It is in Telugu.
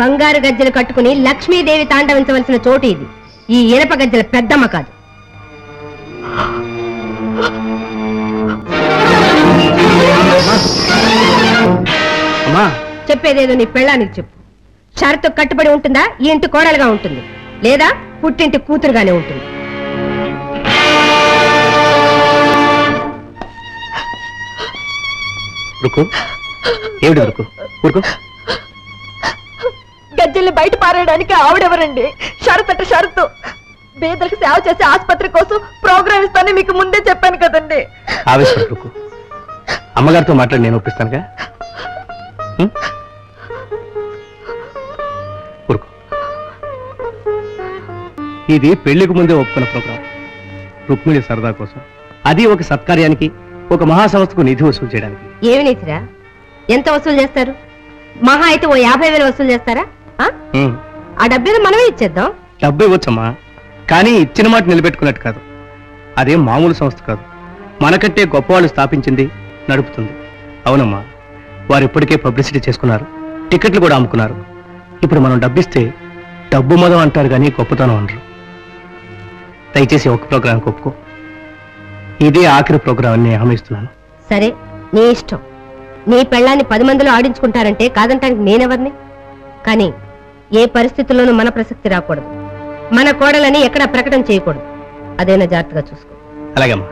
బంగారు గజ్జలు కట్టుకుని లక్ష్మీదేవి తాండవించవలసిన చోటు ఇది. ఈ ఇనప గజ్జల పెద్దమ్మ కాదు. చెప్పేదేదో నీ పెళ్ళానికి చెప్పు. షరతు కట్టుబడి ఉంటుందా, ఈ ఇంటి కోడలుగా ఉంటుంది, లేదా పుట్టింటి కూతురుగానే ఉంటుంది? గజ్జల్ని బయట పారేయడానికి ఆవిడెవరండి? షరతట షరతు. పేదలకు సేవ చేసే ఆసుపత్రి కోసం ప్రోగ్రామ్ ఇస్తానని మీకు ముందే చెప్పాను కదండి. ఆవేశపడకు, అమ్మగారితో మాట్లాడి నేను ఒప్పిస్తానుగా. ఇది పెళ్లికి ముందే ఒప్పుకున్న ప్రోగ్రాం. రుక్మిణి సరదా కోసం, అది ఒక సత్కార్యానికి, ఒక మహాసంస్థకు నిధి వసూలు చేయడానికి. ఏమి నిధిరా? ఎంత వసూలు చేస్తారు? మహా అయితే ఓ 50,000 వసూలు చేస్తారా? ఆ డబ్బేదో మనమే ఇచ్చేద్దాం. డబ్బు ఇవ్వచ్చమ్మా, కానీ ఇచ్చిన మాట నిలబెట్టుకున్నట్టు కాదు. అదేం మామూలు సంస్థ కాదు, మనకంటే గొప్పవాళ్ళు స్థాపించింది, నడుపుతుంది. అవునమ్మా, వారు ఇప్పటికే పబ్లిసిటీ చేసుకున్నారు, టికెట్లు కూడా అమ్ముకున్నారు. ఇప్పుడు మనం డబ్బిస్తే డబ్బు మదం అంటారు కానీ గొప్పతనం అనరు. దయచేసి ఒక ప్రోగ్రాంకి ఒప్పుకో. ఇదే ఆఖరి ప్రోగ్రాం అని హామీస్తున్నాను. సరే, నీ ఇష్టం. నీ పెళ్ళాన్ని 10 మందిలో ఆడించుకుంటారంటే కాదంటానికి నేనెవరిని? కానీ ఏ పరిస్థితుల్లోనూ మన ప్రసక్తి రాకూడదు. మన కోడలని ఎక్కడా ప్రకటన చేయకూడదు. అదైనా జాగ్రత్తగా చూసుకో. అలాగేమ్మా.